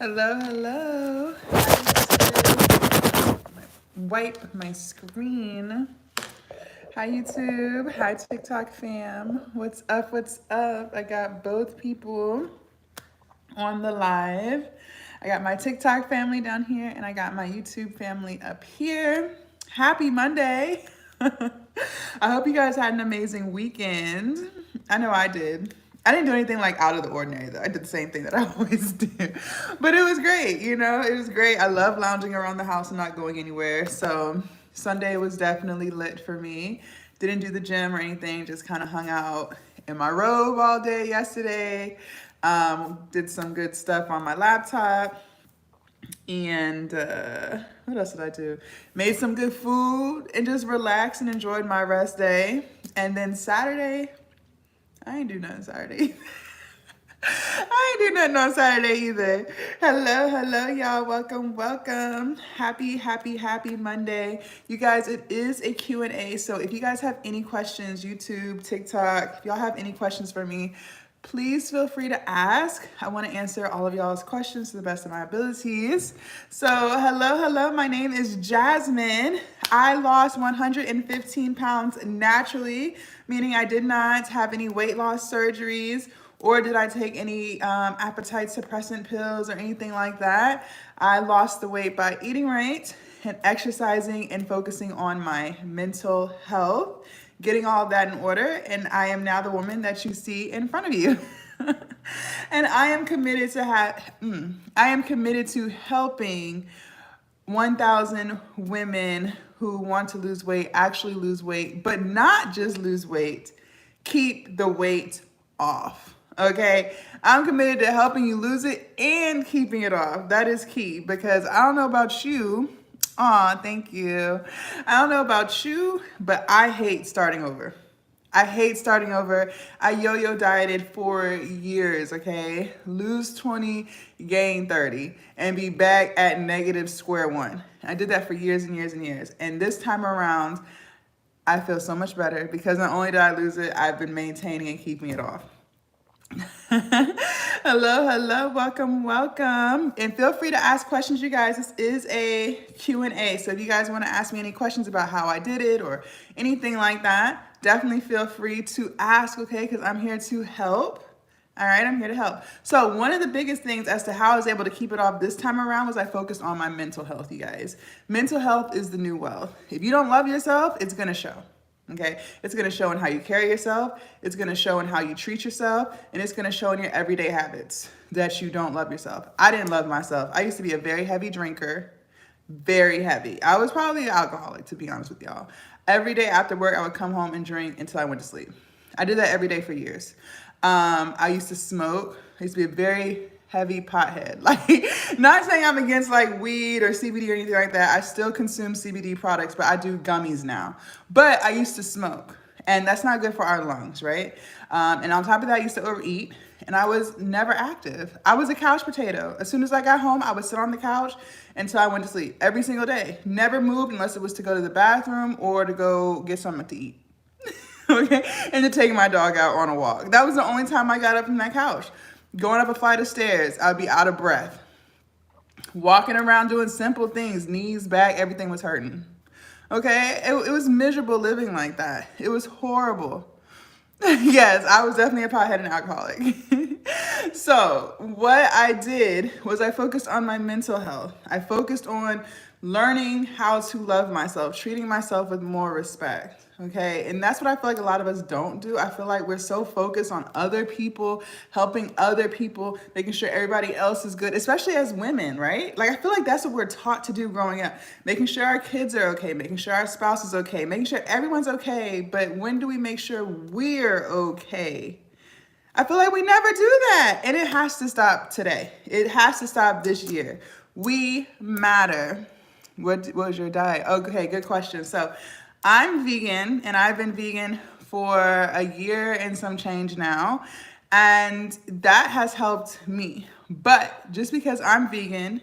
Hello, hello. Hi, wipe my screen. Hi, YouTube. Hi, TikTok fam. What's up? What's up? I got both people on the live. I got my TikTok family down here, and I got my YouTube family up here. Happy Monday. I hope you guys had an amazing weekend. I know I did. I didn't do anything like out of the ordinary though. I did the same thing that I always do. But it was great, it was great. I love lounging around the house and not going anywhere. So Sunday was definitely lit for me. Didn't do the gym or anything, just kind of hung out in my robe all day yesterday. Did some good stuff on my laptop. And what else did I do? Made some good food and just relaxed and enjoyed my rest day. And then Saturday, I ain't do nothing Saturday. I ain't do nothing on Saturday either. Hello, hello, y'all. Welcome, welcome. Happy Monday. You guys, it is a Q&A. So if you guys have any questions, YouTube, TikTok, if y'all have any questions for me, please feel free to ask. I want to answer all of y'all's questions to the best of my abilities. So hello, my name is Jasmine. I lost 115 pounds naturally, meaning I did not have any weight loss surgeries or did I take any appetite suppressant pills or anything like that. I lost the weight by eating right and exercising and focusing on my mental health, getting all of that in order, and I am now the woman that you see in front of you. And I am committed to helping 1,000 women who want to lose weight actually lose weight, but not just lose weight, keep the weight off. Okay, I'm committed to helping you lose it and keeping it off. That is key because I don't know about you. Aw, thank you. I don't know about you, but I hate starting over. I hate starting over. I yo-yo dieted for years, okay? Lose 20, gain 30, and be back at negative square one. I did that for years and years and years. And this time around, I feel so much better because not only did I lose it, I've been maintaining and keeping it off. hello, welcome, and feel free to ask questions, you guys. This is a Q&A, so if you guys want to ask me any questions about how I did it or anything like that, definitely feel free to ask, okay, because I'm here to help. All right, I'm here to help. So one of the biggest things as to how I was able to keep it off this time around was I focused on my mental health, you guys. Mental health is the new wealth. If you don't love yourself, it's going to show. Okay, it's going to show in how you carry yourself, it's going to show in how you treat yourself, and it's going to show in your everyday habits that you don't love yourself. I didn't love myself. I used to be a very heavy drinker, very heavy. I was probably an alcoholic, to be honest with y'all. Every day after work, I would come home and drink until I went to sleep. I did that every day for years. I used to smoke. I used to be a very heavy pothead. Like, not saying I'm against like weed or CBD or anything like that. I still consume CBD products, but I do gummies now. But I used to smoke, and that's not good for our lungs, right? And on top of that, I used to overeat, and I was never active. I was a couch potato. As soon as I got home, I would sit on the couch until I went to sleep every single day. Never moved unless it was to go to the bathroom or to go get something to eat. Okay, and to take my dog out on a walk. That was the only time I got up from that couch. Going up a flight of stairs, I'd be out of breath. Walking around doing simple things, knees, back, everything was hurting. Okay, it was miserable living like that. It was horrible. Yes, I was definitely a pothead and alcoholic. So what I did was I focused on my mental health. I focused on learning how to love myself, treating myself with more respect. Okay, and that's what I feel like a lot of us don't do. I feel like we're so focused on other people, helping other people, making sure everybody else is good, especially as women, right? Like, I feel like that's what we're taught to do growing up, making sure our kids are okay, making sure our spouse is okay, making sure everyone's okay. But when do we make sure we're okay? I feel like we never do that, and it has to stop today. It has to stop this year. We matter. What was your diet? Okay, good question. So I'm vegan, and I've been vegan for a year and some change now, and that has helped me. But just because I'm vegan,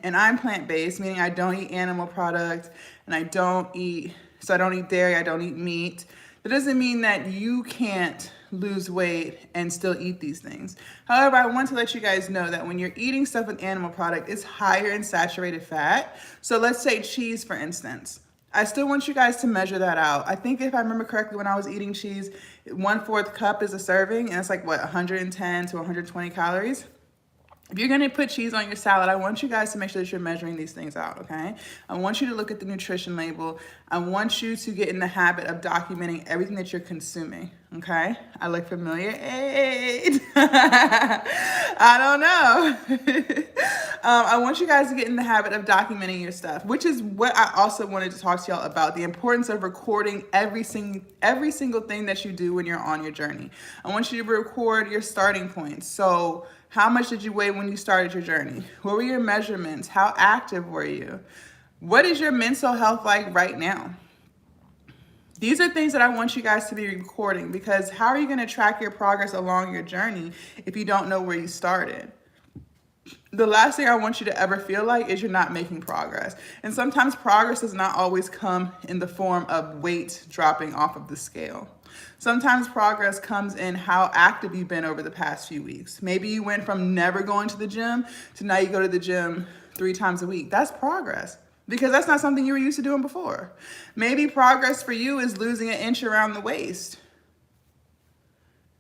and I'm plant-based, meaning I don't eat animal products and I don't eat dairy, I don't eat meat, that doesn't mean that you can't lose weight and still eat these things. However, I want to let you guys know that when you're eating stuff with animal product, it's higher in saturated fat. So let's say cheese, for instance. I still want you guys to measure that out. I think if I remember correctly, when I was eating cheese, 1/4 cup is a serving, and it's like what, 110 to 120 calories. If you're gonna put cheese on your salad, I want you guys to make sure that you're measuring these things out, okay? I want you to look at the nutrition label. I want you to get in the habit of documenting everything that you're consuming, okay? I look familiar. Hey. I don't know. I want you guys to get in the habit of documenting your stuff, which is what I also wanted to talk to y'all about, the importance of recording every single thing that you do when you're on your journey. I want you to record your starting points. So how much did you weigh when you started your journey? What were your measurements? How active were you? What is your mental health like right now? These are things that I want you guys to be recording, because how are you going to track your progress along your journey if you don't know where you started? The last thing I want you to ever feel like is you're not making progress. And sometimes progress does not always come in the form of weight dropping off of the scale. Sometimes progress comes in how active you've been over the past few weeks. Maybe you went from never going to the gym to now you go to the gym 3 times a week. That's progress, because that's not something you were used to doing before. Maybe progress for you is losing 1 inch around the waist.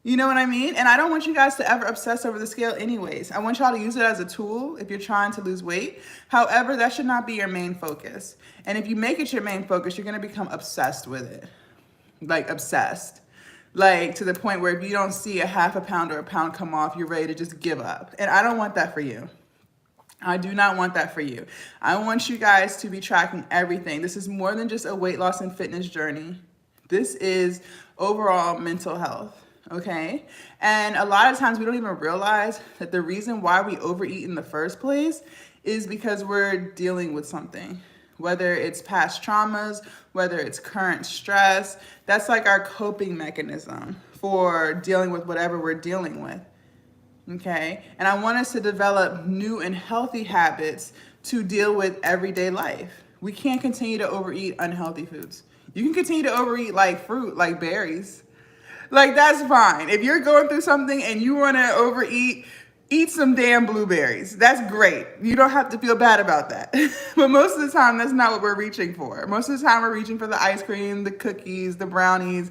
You know what I mean? And I don't want you guys to ever obsess over the scale anyways. I want y'all to use it as a tool if you're trying to lose weight. However, that should not be your main focus. And if you make it your main focus, you're going to become obsessed with it. Like obsessed. Like to the point where if you don't see a half a pound or a pound come off, you're ready to just give up. And I don't want that for you. I do not want that for you. I want you guys to be tracking everything. This is more than just a weight loss and fitness journey. This is overall mental health. Okay. And a lot of times we don't even realize that the reason why we overeat in the first place is because we're dealing with something, whether it's past traumas, whether it's current stress. That's like our coping mechanism for dealing with whatever we're dealing with. Okay. And I want us to develop new and healthy habits to deal with everyday life. We can't continue to overeat unhealthy foods. You can continue to overeat like fruit, like berries. Like, that's fine. If you're going through something and you want to overeat, eat some damn blueberries. That's great. You don't have to feel bad about that. But most of the time, that's not what we're reaching for. Most of the time, we're reaching for the ice cream, the cookies, the brownies,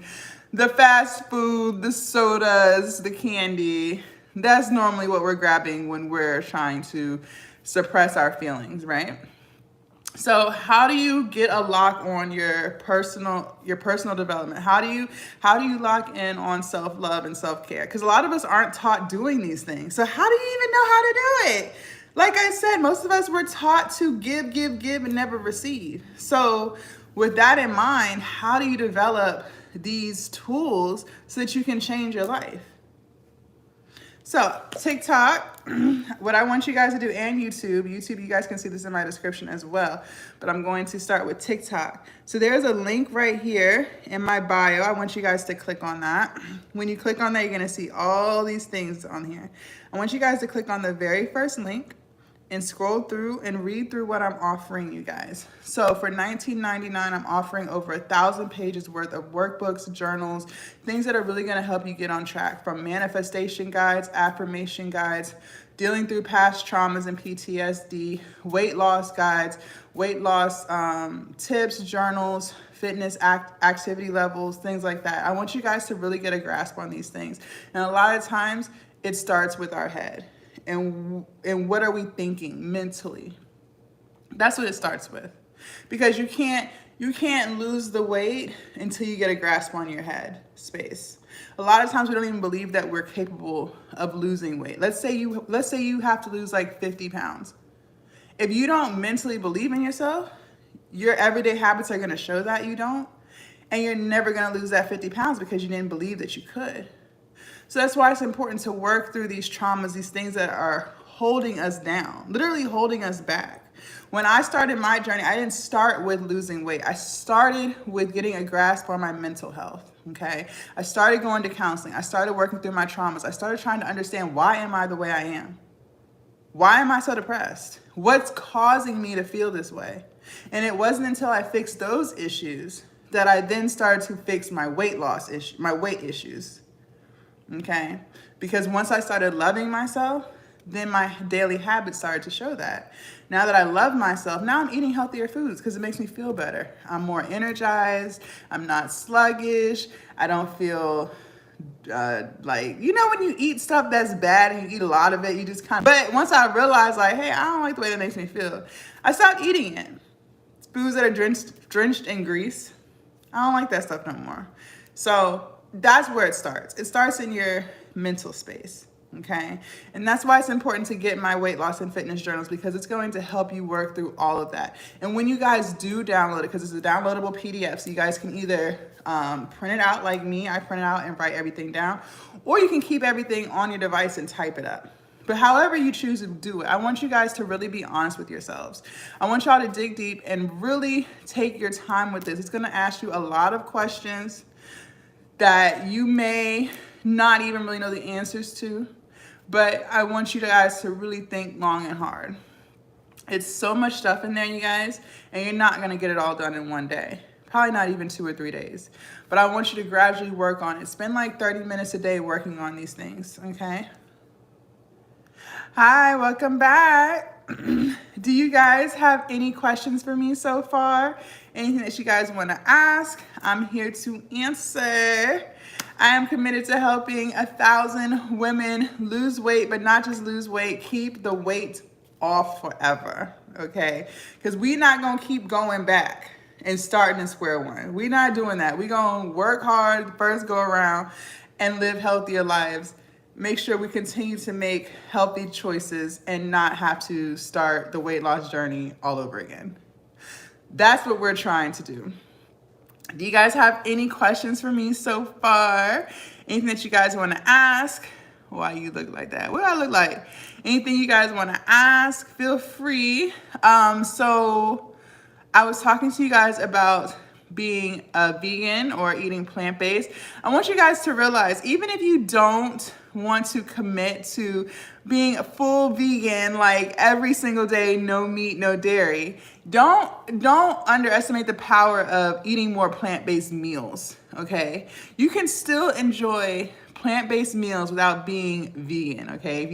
the fast food, the sodas, the candy. That's normally what we're grabbing when we're trying to suppress our feelings, right? So how do you get a lock on your personal development? How do you lock in on self-love and self-care? Because a lot of us aren't taught doing these things. So how do you even know how to do it? Like I said, most of us were taught to give, and never receive. So with that in mind, how do you develop these tools so that you can change your life? So TikTok, what I want you guys to do, and YouTube, you guys can see this in my description as well, but I'm going to start with TikTok. So there's a link right here in my bio. I want you guys to click on that. When you click on that, you're gonna see all these things on here. I want you guys to click on the very first link and scroll through and read through what I'm offering you guys. So for $19.99, I'm offering over 1,000 pages worth of workbooks, journals, things that are really gonna help you get on track, from manifestation guides, affirmation guides, dealing through past traumas and PTSD, weight loss guides, weight loss tips, journals, fitness activity levels, things like that. I want you guys to really get a grasp on these things. And a lot of times it starts with our head. And what are we thinking mentally? That's what it starts with. Because you can't lose the weight until you get a grasp on your head space. A lot of times we don't even believe that we're capable of losing weight. Let's say you have to lose like 50 pounds. If you don't mentally believe in yourself, your everyday habits are going to show that you don't. And you're never going to lose that 50 pounds because you didn't believe that you could. So that's why it's important to work through these traumas, these things that are holding us down, literally holding us back. When I started my journey, I didn't start with losing weight. I started with getting a grasp on my mental health, okay? I started going to counseling. I started working through my traumas. I started trying to understand, why am I the way I am? Why am I so depressed? What's causing me to feel this way? And it wasn't until I fixed those issues that I then started to fix my weight loss issue, my weight issues. okay? Because once I started loving myself, then my daily habits started to show that. Now that I love myself, now I'm eating healthier foods because it makes me feel better. I'm more energized. I'm not sluggish. I don't feel like, you know, when you eat stuff that's bad and you eat a lot of it, you just kind of, but once I realized like, hey, I don't like the way that makes me feel, I stopped eating it. Foods that are drenched in grease, I don't like that stuff no more. So that's where it starts. It starts in your mental space, okay? And that's why it's important to get my weight loss and fitness journals, because it's going to help you work through all of that. And when you guys do download it, because it's a downloadable PDF, so you guys can either print it out like me, I print it out and write everything down, or you can keep everything on your device and type it up. But however you choose to do it, I want you guys to really be honest with yourselves. I want y'all to dig deep and really take your time with this. It's gonna ask you a lot of questions that you may not even really know the answers to, but I want you guys to really think long and hard. It's so much stuff in there, you guys, and you're not gonna get it all done in one day. Probably not even 2 or 3 days. But I want you to gradually work on it. Spend like 30 minutes a day working on these things, okay? Hi, welcome back. Do you guys have any questions for me so far? Anything that you guys want to ask? I'm here to answer. I am committed to helping 1,000 women lose weight, but not just lose weight, keep the weight off forever, okay? Because we're not going to keep going back and starting at square one. We're not doing that. We're going to work hard first go around and live healthier lives. Make sure we continue to make healthy choices and not have to start the weight loss journey all over again. That's what we're trying to do. Do you guys have any questions for me so far? Anything that you guys want to ask? Why you look like that? What do I look like? Anything you guys want to ask, feel free. So I was talking to you guys about being a vegan or eating plant-based. I want you guys to realize, even if you don't want to commit to being a full vegan, like every single day, no meat, no dairy, don't underestimate the power of eating more plant-based meals, okay? You can still enjoy plant-based meals without being vegan, okay?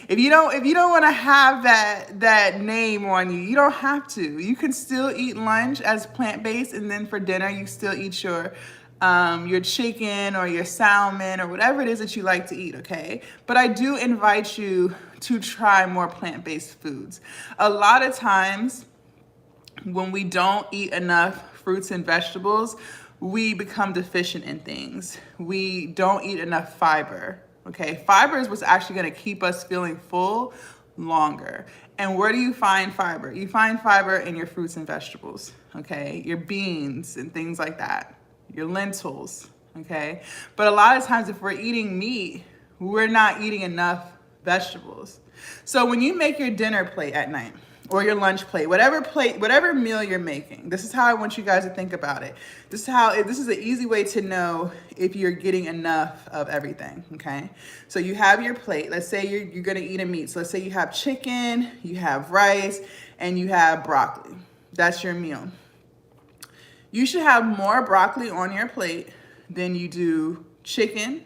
If you don't want to have that name on you, you don't have to. You can still eat lunch as plant-based, and then for dinner you still eat your chicken or your salmon or whatever it is that you like to eat, okay? But I do invite you to try more plant-based foods. A lot of times when we don't eat enough fruits and vegetables, we become deficient in things. We don't eat enough fiber, okay? Fiber is what's actually gonna keep us feeling full longer. And where do you find fiber? You find fiber in your fruits and vegetables, okay? Your beans and things like that, your lentils, okay? But a lot of times if we're eating meat, we're not eating enough vegetables. So when you make your dinner plate at night, or your lunch plate, whatever meal you're making, this is how I want you guys to think about it. This is an easy way to know if you're getting enough of everything, okay? So you have your plate. Let's say you're gonna eat a meat. So let's say you have chicken, you have rice, and you have broccoli. That's your meal. You should have more broccoli on your plate than you do chicken,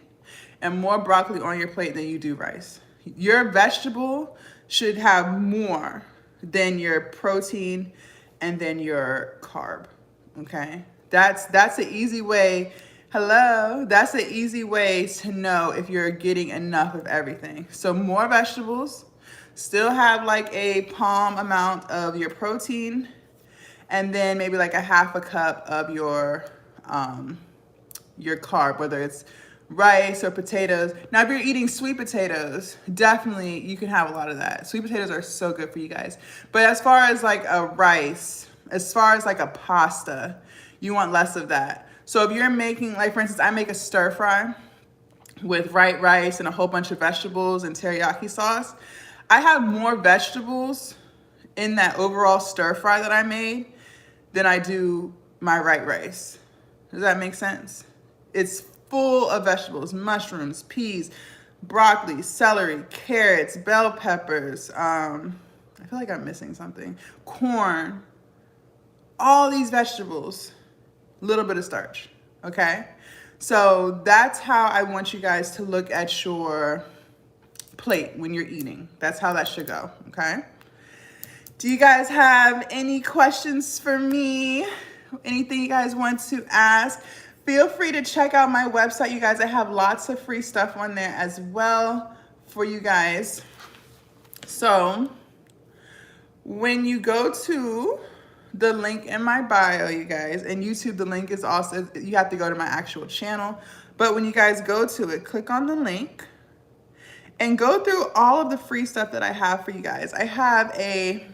and more broccoli on your plate than you do rice. Your vegetable should have more than your protein and then your carb, okay? That's an easy way, that's an easy way to know if you're getting enough of everything. So more vegetables, still have like a palm amount of your protein, and then maybe like a half a cup of your carb, whether it's rice or potatoes. Now, if you're eating sweet potatoes, definitely you can have a lot of that. Sweet potatoes are so good for you guys. But as far as like a rice, as far as like a pasta, you want less of that. So if you're making, like for instance, I make a stir fry with white rice and a whole bunch of vegetables and teriyaki sauce. I have more vegetables in that overall stir fry that I made than I do my white rice. Does that make sense? It's full of vegetables, mushrooms, peas, broccoli, celery, carrots, bell peppers. I feel like I'm missing something. Corn, all these vegetables, little bit of starch, okay? So that's how I want you guys to look at your plate when you're eating. That's how that should go, okay? Do you guys have any questions for me? Anything you guys want to ask? Feel free to check out my website, you guys. I have lots of free stuff on there as well for you guys. So when you go to the link in my bio, you guys, and YouTube, the link is also, you have to go to my actual channel. But when you guys go to it, click on the link and go through all of the free stuff that I have for you guys. I have a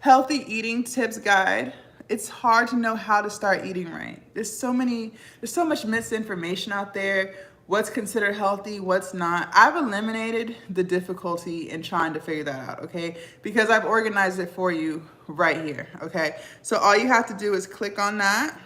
healthy eating tips guide. It's hard to know how to start eating right. There's so much misinformation out there. What's considered healthy, what's not. I've eliminated the difficulty in trying to figure that out, okay? Because I've organized it for you right here, okay? So all you have to do is click on that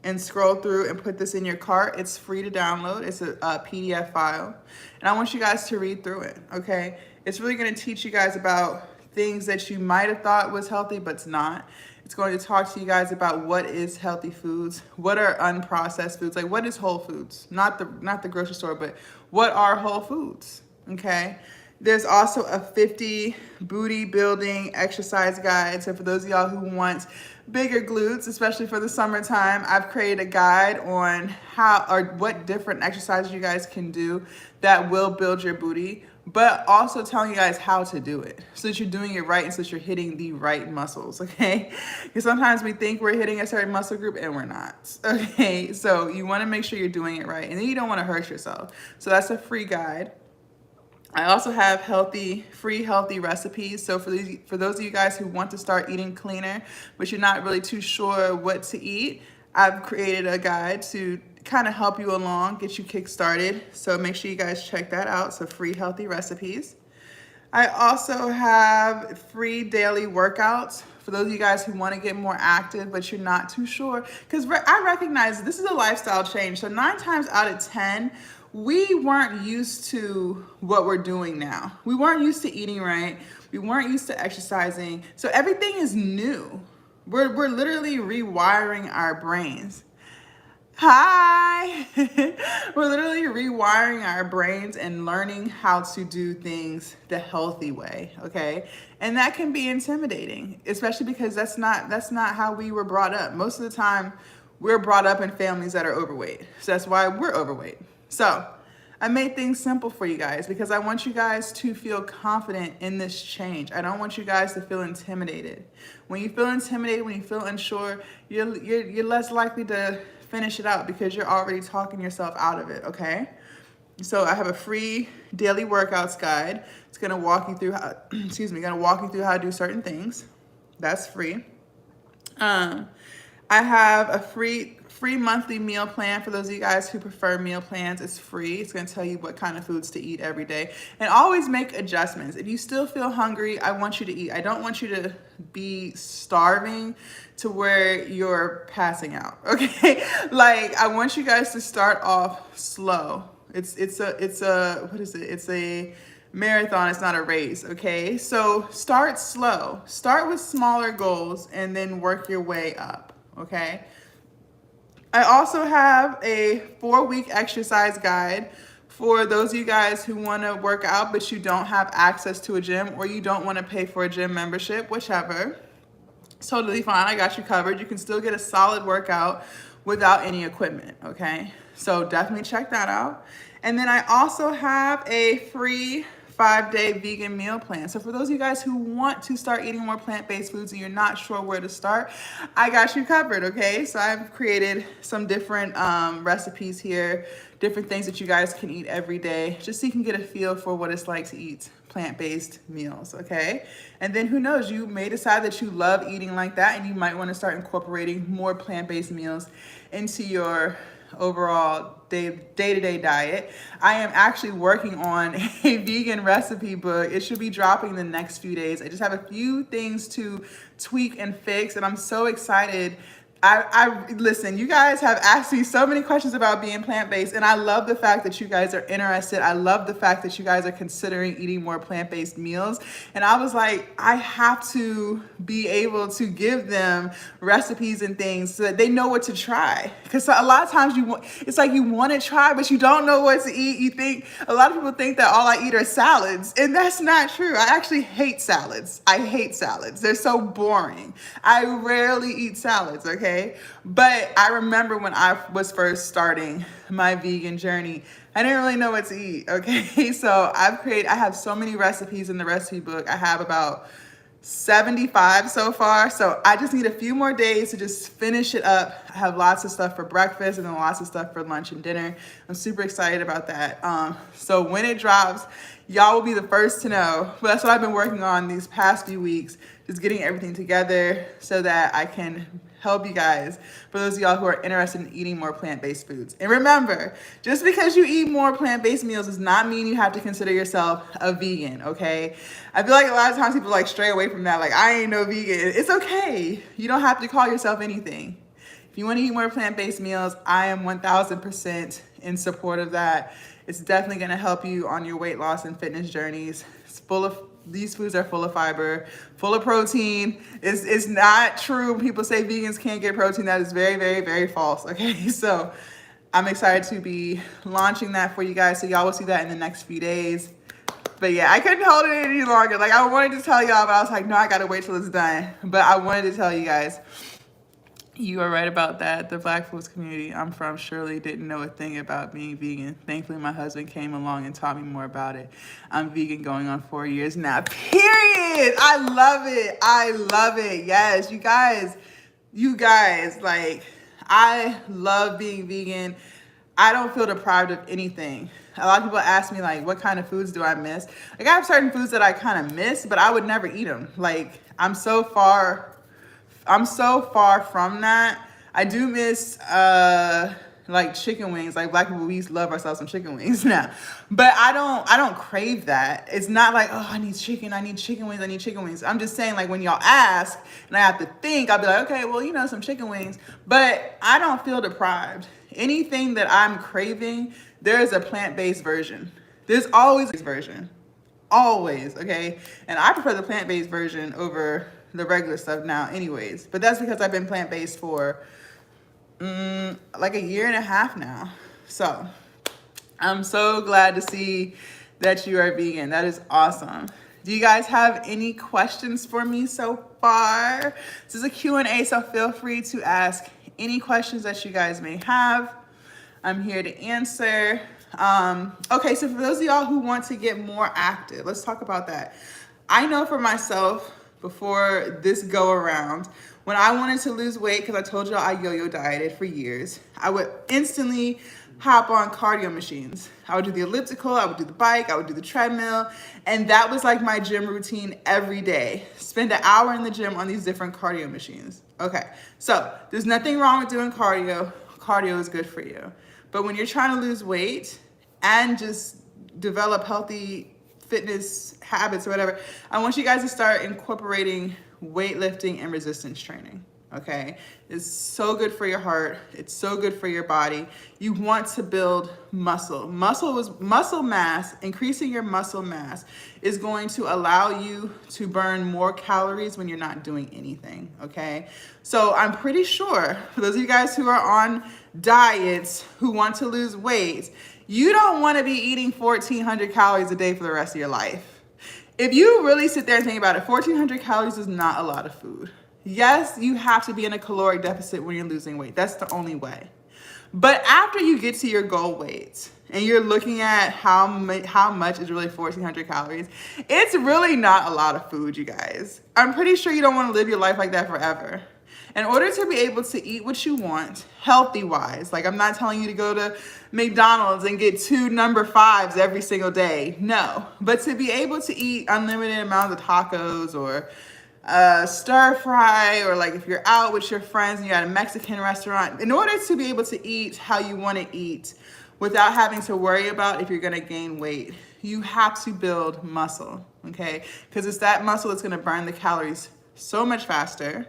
and scroll through and put this in your cart. It's free to download. It's a PDF file. And I want you guys to read through it, okay? It's really gonna teach you guys about things that you might have thought was healthy, but it's not. It's going to talk to you guys about what is healthy foods, what are unprocessed foods, like what is whole foods, not the grocery store, but what are whole foods, okay? There's also a 50 booty building exercise guide. So for those of y'all who want bigger glutes, especially for the summertime, I've created a guide on how or what different exercises you guys can do that will build your booty, but also telling you guys how to do it so that you're doing it right and so that you're hitting the right muscles, okay? Because sometimes we think we're hitting a certain muscle group and we're not, okay? So you wanna make sure you're doing it right, and then you don't wanna hurt yourself. So that's a free guide. I also have free healthy recipes. So for those of you guys who want to start eating cleaner, but you're not really too sure what to eat, I've created a guide to kind of help you along, get you kick-started. So make sure you guys check that out. So free healthy recipes. I also have free daily workouts for those of you guys who want to get more active, but you're not too sure. Because I recognize this is a lifestyle change. So 9 times out of 10, we weren't used to what we're doing now. We weren't used to eating right. We weren't used to exercising. So everything is new. We're literally rewiring our brains. Hi! We're literally rewiring our brains and learning how to do things the healthy way, okay? And that can be intimidating, especially because that's not how we were brought up. Most of the time, we're brought up in families that are overweight. So that's why we're overweight. So I made things simple for you guys because I want you guys to feel confident in this change. I don't want you guys to feel intimidated. When you feel intimidated, when you feel unsure, you're less likely to finish it out because you're already talking yourself out of it, okay? So I have a free daily workouts guide. It's gonna walk you through how, how to do certain things. That's free. I have a free monthly meal plan for those of you guys who prefer meal plans. It's free. It's going to tell you what kind of foods to eat every day. And always make adjustments. If you still feel hungry, I want you to eat. I don't want you to be starving to where you're passing out, okay? Like, I want you guys to start off slow. It's a marathon, it's not a race, okay? So start slow. Start with smaller goals and then work your way up, okay? I also have a 4-week exercise guide for those of you guys who want to work out but you don't have access to a gym or you don't want to pay for a gym membership, whichever. It's totally fine. I got you covered. You can still get a solid workout without any equipment, okay? So definitely check that out. And then I also have a free 5-day vegan meal plan. So for those of you guys who want to start eating more plant-based foods and you're not sure where to start, I got you covered, okay? So I've created some different recipes here, different things that you guys can eat every day, just so you can get a feel for what it's like to eat plant-based meals, okay? And then who knows, you may decide that you love eating like that and you might want to start incorporating more plant-based meals into your overall day-to-day diet. I am actually working on a vegan recipe book. It should be dropping the next few days. I just have a few things to tweak and fix, and I'm so excited Listen, you guys have asked me so many questions about being plant-based, and I love the fact that you guys are interested. I love the fact that you guys are considering eating more plant-based meals. And I was like, I have to be able to give them recipes and things so that they know what to try. Because a lot of times it's like you want to try, but you don't know what to eat. You think, a lot of people think that all I eat are salads, and that's not true. I actually hate salads. I hate salads. They're so boring. I rarely eat salads, okay? But I remember when I was first starting my vegan journey, I didn't really know what to eat, okay? So I have so many recipes in the recipe book. I have about 75 so far. So I just need a few more days to just finish it up. I have lots of stuff for breakfast and then lots of stuff for lunch and dinner. I'm super excited about that. So when it drops, y'all will be the first to know. But that's what I've been working on these past few weeks, just getting everything together so that I can help you guys, for those of y'all who are interested in eating more plant-based foods. And remember, just because you eat more plant-based meals does not mean you have to consider yourself a vegan, okay? I feel like a lot of times people like stray away from that, like, I ain't no vegan. It's okay. You don't have to call yourself anything. If you want to eat more plant-based meals, I am 1000% in support of that. It's definitely going to help you on your weight loss and fitness journeys. These foods are full of fiber, full of protein. It's not true. People say vegans can't get protein. That is very, very, very false. Okay, so I'm excited to be launching that for you guys. So y'all will see that in the next few days. But yeah, I couldn't hold it any longer. Like, I wanted to tell y'all, but I was like, no, I gotta wait till it's done. But I wanted to tell you guys. You are right about that. The Black Foods community I'm from surely didn't know a thing about being vegan. Thankfully, my husband came along and taught me more about it. I'm vegan going on 4 years now, period. I love it. I love it. Yes, you guys, like, I love being vegan. I don't feel deprived of anything. A lot of people ask me, like, what kind of foods do I miss? Like, I have certain foods that I kind of miss, but I would never eat them. Like, I'm so far from that. I do miss like chicken wings. Like, Black people, we love ourselves some chicken wings now. But I don't crave that. It's not like, oh, I need chicken wings. I'm just saying, like, when y'all ask and I have to think, I'll be like, okay, well, some chicken wings. But I don't feel deprived. Anything that I'm craving, there is a plant-based version. There's always a version. Always, okay? And I prefer the plant-based version over the regular stuff now anyways, but that's because I've been plant-based for like a year and a half now. So I'm so glad to see that you are vegan. That is awesome. Do you guys have any questions for me so far? This is a Q&A, so feel free to ask any questions that you guys may have. I'm here to answer. Okay, so for those of y'all who want to get more active, let's talk about that. I know for myself, before this go around, when I wanted to lose weight, because I told y'all I yo-yo dieted for years, I would instantly hop on cardio machines. I would do the elliptical, I would do the bike, I would do the treadmill, and that was like my gym routine every day. Spend an hour in the gym on these different cardio machines. Okay, so there's nothing wrong with doing cardio. Cardio is good for you. But when you're trying to lose weight and just develop healthy fitness habits or whatever, I want you guys to start incorporating weightlifting and resistance training, okay? It's so good for your heart. It's so good for your body. You want to build muscle. Muscle mass, increasing your muscle mass is going to allow you to burn more calories when you're not doing anything, okay? So I'm pretty sure, for those of you guys who are on diets, who want to lose weight, you don't want to be eating 1,400 calories a day for the rest of your life. If you really sit there and think about it, 1,400 calories is not a lot of food. Yes, you have to be in a caloric deficit when you're losing weight. That's the only way. But after you get to your goal weight and you're looking at how much is really 1,400 calories, it's really not a lot of food, you guys. I'm pretty sure you don't want to live your life like that forever. In order to be able to eat what you want, healthy-wise, like, I'm not telling you to go to McDonald's and get 2 number 5s every single day. No. But to be able to eat unlimited amounts of tacos or stir fry, or like if you're out with your friends and you're at a Mexican restaurant, in order to be able to eat how you want to eat without having to worry about if you're going to gain weight, you have to build muscle, okay? Because it's that muscle that's going to burn the calories so much faster.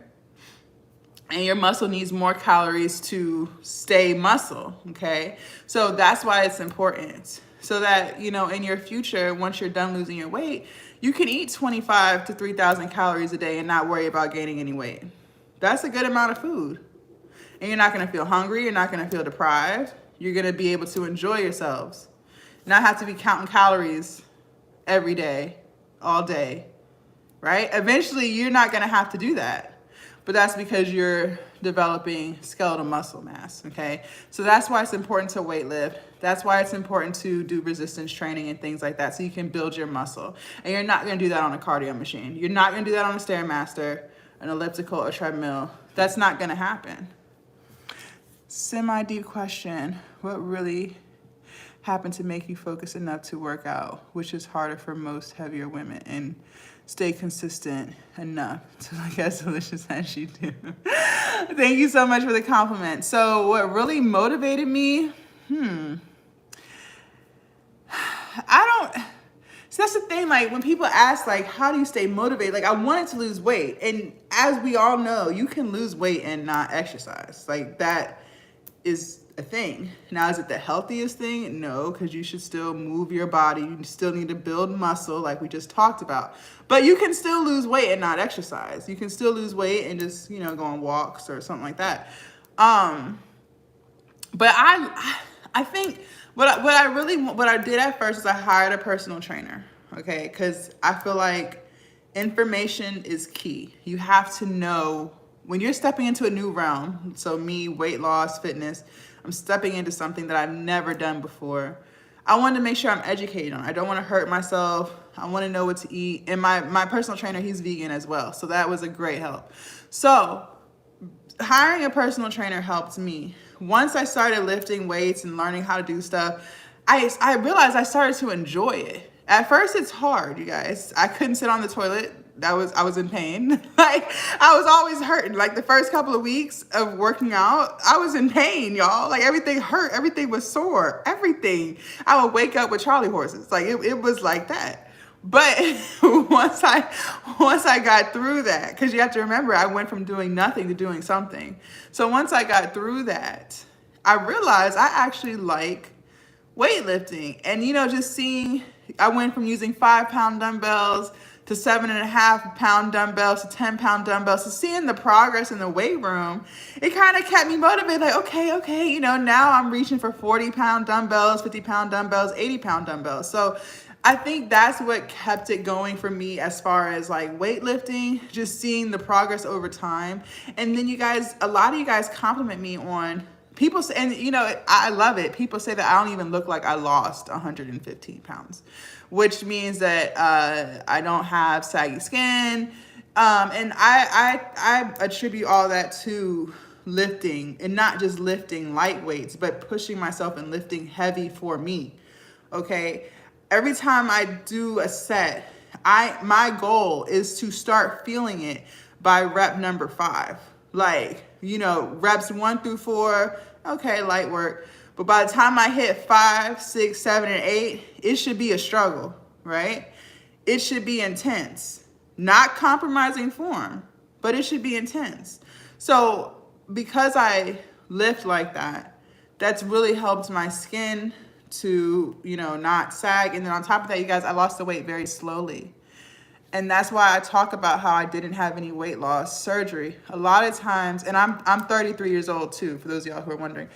and your muscle needs more calories to stay muscle, okay? So that's why it's important. So that, you know, in your future, once you're done losing your weight, you can eat 25 to 3,000 calories a day and not worry about gaining any weight. That's a good amount of food. And you're not gonna feel hungry, you're not gonna feel deprived. You're gonna be able to enjoy yourselves. Not have to be counting calories every day, all day, right? Eventually, you're not gonna have to do that. But that's because you're developing skeletal muscle mass, okay? So that's why it's important to weight lift. That's why it's important to do resistance training and things like that so you can build your muscle. And you're not gonna do that on a cardio machine. You're not gonna do that on a Stairmaster, an elliptical, or treadmill. That's not gonna happen. Semi-deep question. What really happened to make you focus enough to work out, which is harder for most heavier women, and stay consistent enough to look as delicious as you do? Thank you so much for the compliment. So what really motivated me? So that's the thing, like when people ask like, how do you stay motivated? Like I wanted to lose weight. And as we all know, you can lose weight and not exercise. Like that is a thing. Now, is it the healthiest thing? No, because you should still move your body. You still need to build muscle like we just talked about. But you can still lose weight and not exercise. You can still lose weight and just, you know, go on walks or something like that. But I think what I did at first is I hired a personal trainer, okay? Because I feel like information is key. You have to know when you're stepping into a new realm. So me, weight loss, fitness, I'm stepping into something that I've never done before. I wanted to make sure I'm educated on it. I don't want to hurt myself. I want to know what to eat. And my personal trainer, he's vegan as well. So that was a great help. So hiring a personal trainer helped me. Once I started lifting weights and learning how to do stuff, I realized I started to enjoy it. At first, it's hard, you guys. I couldn't sit on the toilet. I was in pain. Like I was always hurting. Like the first couple of weeks of working out, I was in pain, y'all. Like everything hurt. Everything was sore. Everything. I would wake up with Charlie horses. Like it was like that. But once I got through that, because you have to remember, I went from doing nothing to doing something. So once I got through that, I realized I actually like weightlifting. And, you know, just seeing, I went from using 5-pound dumbbells to 7.5-pound dumbbells to 10-pound dumbbells. So seeing the progress in the weight room, it kind of kept me motivated. Like, okay, you know, now I'm reaching for 40-pound dumbbells, 50-pound dumbbells, 80-pound dumbbells. So I think that's what kept it going for me as far as like weightlifting, just seeing the progress over time. And then you guys, a lot of you guys compliment me on people say, and you know, I love it. People say that I don't even look like I lost 115 pounds, which means that I don't have saggy skin. And I attribute all that to lifting, and not just lifting light weights, but pushing myself and lifting heavy for me. Okay. Every time I do a set, my goal is to start feeling it by rep number 5. Like, you know, reps 1 through 4, okay, light work. But by the time I hit 5, 6, 7, and 8, it should be a struggle, right? It should be intense. Not compromising form, but it should be intense. So because I lift like that, that's really helped my skin to, you know, not sag. And then on top of that, you guys, I lost the weight very slowly. And that's why I talk about how I didn't have any weight loss surgery. A lot of times, and I'm 33 years old too, for those of y'all who are wondering.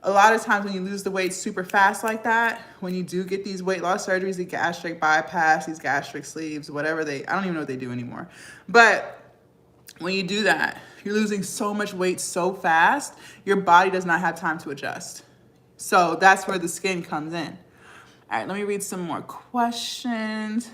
A lot of times when you lose the weight super fast like that, when you do get these weight loss surgeries, the gastric bypass, these gastric sleeves, whatever I don't even know what they do anymore. But when you do that, you're losing so much weight so fast, your body does not have time to adjust. So that's where the skin comes in. All right, let me read some more questions.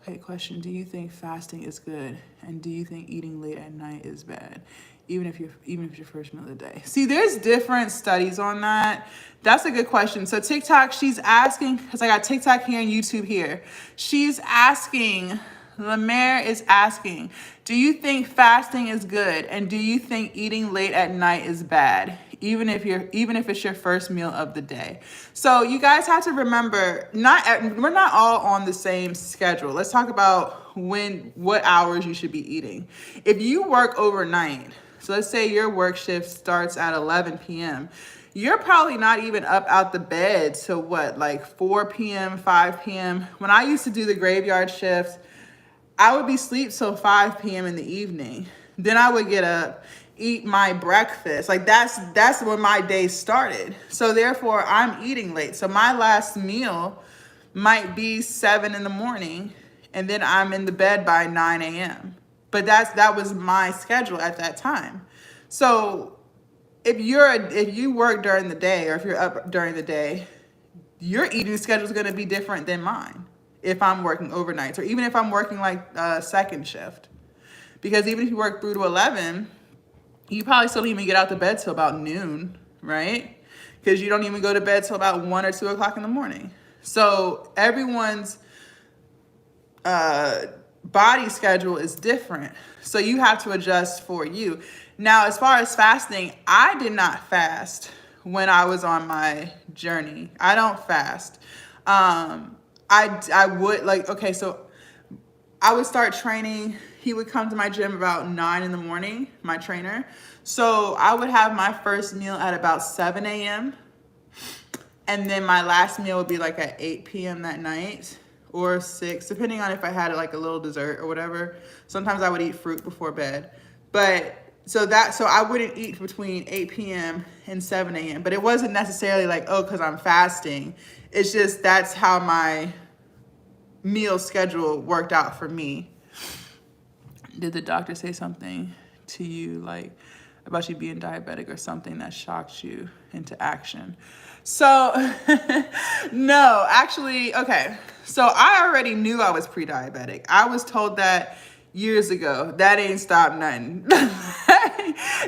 Okay, question, do you think fasting is good? And do you think eating late at night is bad? Even if it's your first meal of the day. See, there's different studies on that. That's a good question. So TikTok, she's asking, because I got TikTok here and YouTube here. She's asking, Lemaire is asking, do you think fasting is good? And do you think eating late at night is bad? even if it's your first meal of the day. So you guys have to remember, we're not all on the same schedule. Let's talk about what hours you should be eating. If you work overnight, so let's say your work shift starts at 11 p.m. You're probably not even up out the bed till like 4 p.m., 5 p.m. When I used to do the graveyard shifts, I would be asleep till 5 p.m. in the evening. Then I would get up, eat my breakfast. Like that's when my day started. So therefore I'm eating late. So my last meal might be 7 in the morning, and then I'm in the bed by 9 a.m. But that was my schedule at that time. So if you work during the day, or if you're up during the day, your eating schedule is going to be different than mine if I'm working overnights, or even if I'm working like second shift. Because even if you work through to 11, you probably still don't even get out of bed till about noon, right? Because you don't even go to bed till about 1 or 2 o'clock in the morning. So everyone's body schedule is different. So you have to adjust for you. Now, as far as fasting, I did not fast when I was on my journey. I don't fast. I would okay, so I would start training. He would come to my gym about 9 in the morning, my trainer. So I would have my first meal at about 7 a.m. And then my last meal would be like at 8 p.m. that night, or 6, depending on if I had like a little dessert or whatever. Sometimes I would eat fruit before bed. But so I wouldn't eat between 8 p.m. and 7 a.m. But it wasn't necessarily like, oh, because I'm fasting. It's just that's how my meal schedule worked out for me. Did the doctor say something to you like about you being diabetic or something that shocked you into action? So no, actually, okay. So I already knew I was pre-diabetic. I was told that years ago. That ain't stopped nothing.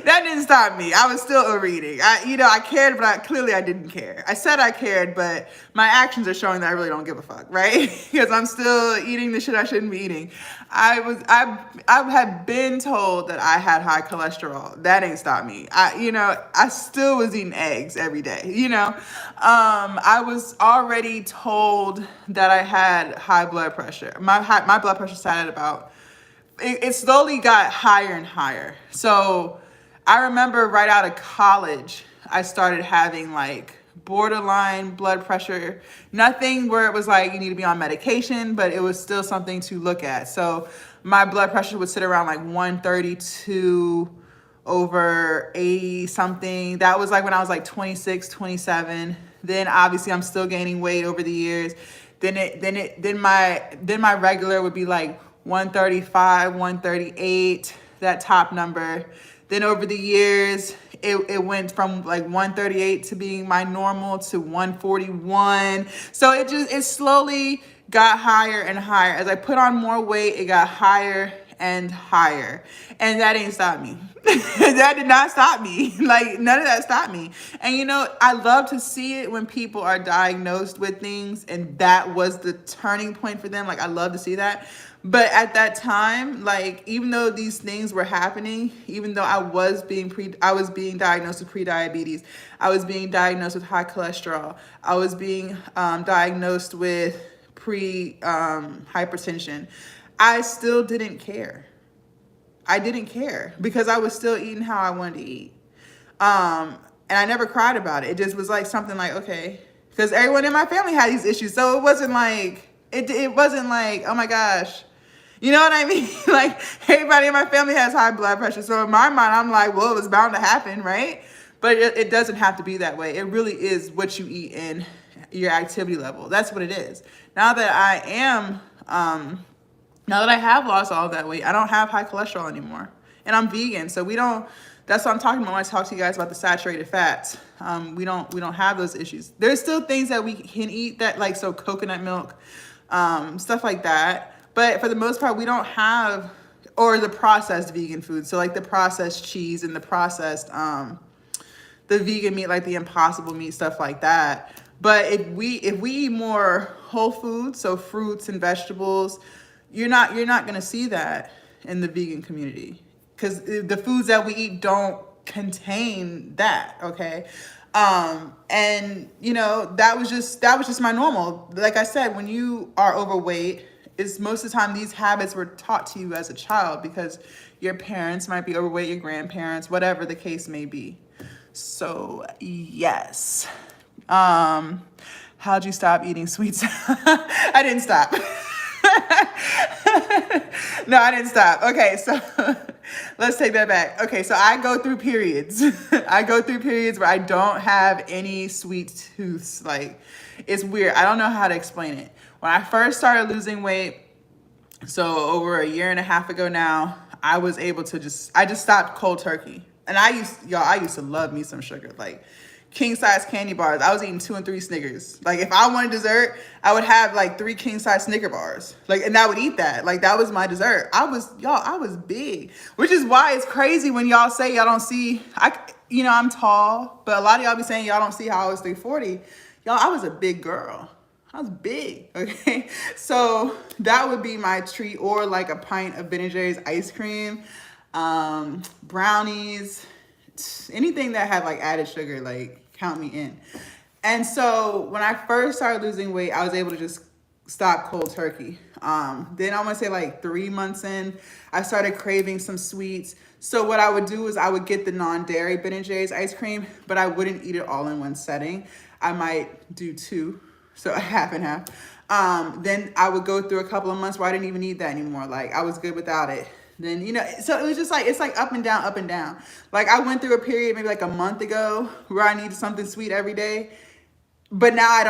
That didn't stop me. I was still overeating. I cared, but clearly I didn't care. I said I cared, but my actions are showing that I really don't give a fuck, right? Because I'm still eating the shit I shouldn't be eating. I had been told that I had high cholesterol. That ain't stopped me. I still was eating eggs every day. I was already told that I had high blood pressure. My blood pressure sat at about. It slowly got higher and higher. So I remember right out of college, I started having like borderline blood pressure. Nothing where it was like you need to be on medication, but it was still something to look at. So my blood pressure would sit around like 132 over 80 something. That was like when I was like 26, 27. Then obviously I'm still gaining weight over the years. Then my regular would be like 135, 138, that top number. Then over the years, it went from like 138 to being my normal to 141. So it slowly got higher and higher. As I put on more weight, it got higher and higher. And that ain't stopped me. That did not stop me. Like none of that stopped me. And I love to see it when people are diagnosed with things and that was the turning point for them. Like I love to see that. But at that time, like even though these things were happening, even though I was being diagnosed with pre-diabetes, I was being diagnosed with high cholesterol, I was being diagnosed with hypertension, I still didn't care. I didn't care because I was still eating how I wanted to eat. And I never cried about it. It just was like something like, okay, because everyone in my family had these issues. So it wasn't like, oh my gosh. You know what I mean? Like everybody in my family has high blood pressure. So in my mind, I'm like, well, it was bound to happen, right? But it doesn't have to be that way. It really is what you eat and your activity level. That's what it is. Now that I have lost all that weight, I don't have high cholesterol anymore. And I'm vegan. So that's what I'm talking about when I talk to you guys about the saturated fats. We don't have those issues. There's still things that we can eat that so coconut milk, stuff like that. But for the most part, we don't have, or the processed vegan food. So like the processed cheese and the processed, the vegan meat, like the Impossible meat, stuff like that. But if we eat more whole foods, so fruits and vegetables, you're not going to see that in the vegan community because the foods that we eat don't contain that, okay? And you know, that was just my normal. Like I said, when you are overweight, it's most of the time these habits were taught to you as a child because your parents might be overweight, your grandparents, whatever the case may be. So yes. How'd you stop eating sweets? I didn't stop. No, I didn't stop. Okay, so let's take that back. Okay, so I go through periods. I go through periods where I don't have any sweet tooths. Like, it's weird. I don't know how to explain it. When I first started losing weight, so over a year and a half ago now, I was able to I just stopped cold turkey. And I used to love me some sugar. Like, king size candy bars. I was eating 2 and 3 Snickers. Like, if I wanted dessert, I would have like 3 king size Snicker bars. Like, and I would eat that. Like, that was my dessert. I was big, which is why it's crazy when y'all say y'all don't see, I'm tall, but a lot of y'all be saying y'all don't see how I was 340. Y'all, I was a big girl. I was big, okay? So that would be my treat, or like a pint of Ben & Jerry's ice cream, brownies, anything that had like added sugar, like count me in. And so when I first started losing weight, I was able to just stop cold turkey. Then I want to say like 3 months in, I started craving some sweets. So what I would do is I would get the non-dairy Ben & Jerry's ice cream, but I wouldn't eat it all in one setting. I might do 2. So a half and half. Then I would go through a couple of months where I didn't even need that anymore. Like, I was good without it. Then, so it was just like, it's like up and down, up and down. Like, I went through a period maybe like a month ago where I needed something sweet every day. But now I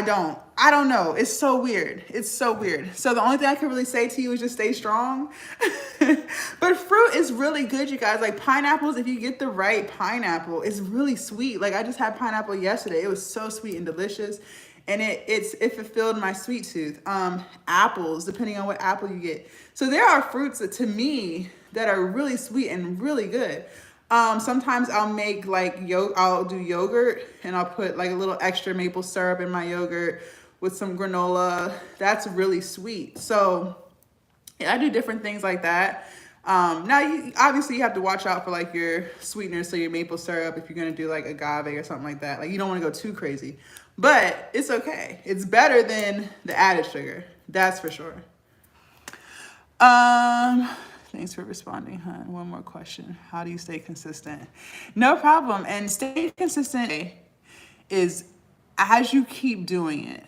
don't know. It's so weird. It's so weird. So the only thing I can really say to you is just stay strong. But fruit is really good, you guys. Like, pineapples, if you get the right pineapple, it's really sweet. Like, I just had pineapple yesterday. It was so sweet and delicious. And it fulfilled my sweet tooth. Apples, depending on what apple you get. So there are fruits that, to me, that are really sweet and really good. Sometimes I'll make like I'll do yogurt and I'll put like a little extra maple syrup in my yogurt with some granola. That's really sweet. So yeah, I do different things like that. Now obviously you have to watch out for like your sweeteners, so your maple syrup, if you're gonna do like agave or something like that. Like, you don't want to go too crazy, but it's okay. It's better than the added sugar. That's for sure. Thanks for responding, hon. One more question. How do you stay consistent? No problem. And stay consistent is as you keep doing it.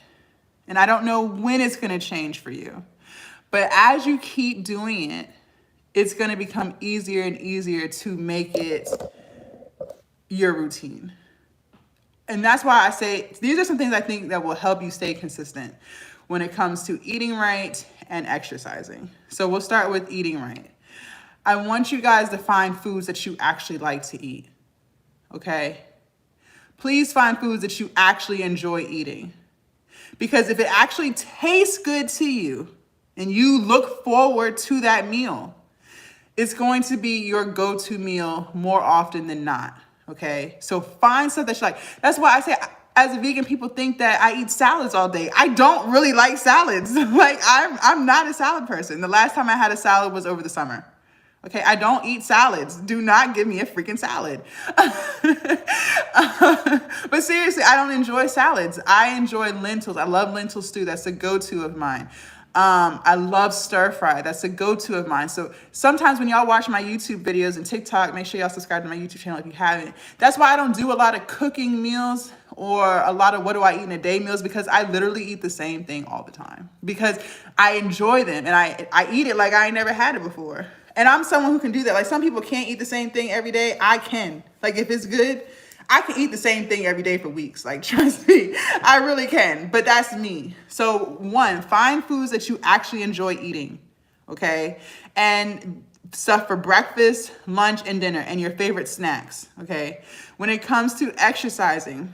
And I don't know when it's going to change for you, but as you keep doing it, it's going to become easier and easier to make it your routine. And that's why I say these are some things I think that will help you stay consistent when it comes to eating right and exercising. So we'll start with eating right. I want you guys to find foods that you actually like to eat, okay? Please find foods that you actually enjoy eating. Because if it actually tastes good to you and you look forward to that meal, it's going to be your go-to meal more often than not, okay? So find stuff that you like. That's why I say, as a vegan, people think that I eat salads all day. I don't really like salads. Like, I'm not a salad person. The last time I had a salad was over the summer. Okay, I don't eat salads. Do not give me a freaking salad. But seriously, I don't enjoy salads. I enjoy lentils. I love lentil stew. That's a go-to of mine. I love stir fry. That's a go-to of mine. So sometimes when y'all watch my YouTube videos and TikTok, make sure y'all subscribe to my YouTube channel if you haven't. That's why I don't do a lot of cooking meals or a lot of what do I eat in a day meals, because I literally eat the same thing all the time because I enjoy them and I eat it like I ain't never had it before. And I'm someone who can do that. Like, some people can't eat the same thing every day. I can. Like, if it's good, I can eat the same thing every day for weeks. Like, trust me, I really can. But that's me. So 1, find foods that you actually enjoy eating, okay? And stuff for breakfast, lunch, and dinner, and your favorite snacks, okay? When it comes to exercising,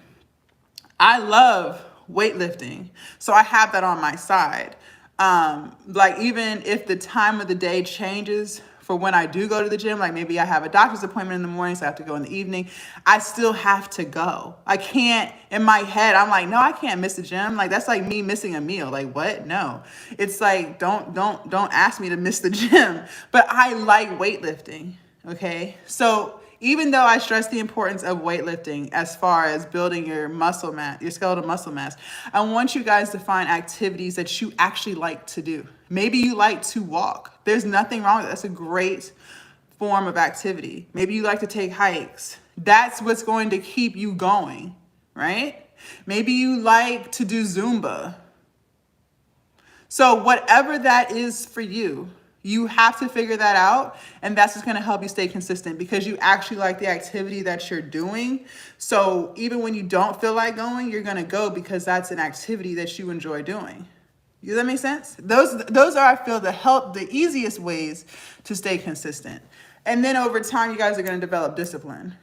I love weightlifting. So I have that on my side. Like, even if the time of the day changes for when I do go to the gym, like maybe I have a doctor's appointment in the morning, so I have to go in the evening, I still have to go. I can't, in my head, I'm like, no, I can't miss the gym. Like, that's like me missing a meal. Like, what? No. It's like, don't ask me to miss the gym. But I like weightlifting, okay? So even though I stress the importance of weightlifting as far as building your muscle mass, your skeletal muscle mass, I want you guys to find activities that you actually like to do. Maybe you like to walk. There's nothing wrong with that. That's a great form of activity. Maybe you like to take hikes. That's what's going to keep you going, right? Maybe you like to do Zumba. So whatever that is for you, you have to figure that out, and that's what's going to help you stay consistent because you actually like the activity that you're doing. So even when you don't feel like going, you're going to go because that's an activity that you enjoy doing. Does that make sense? Those are, I feel, the easiest ways to stay consistent. And then over time, you guys are going to develop discipline.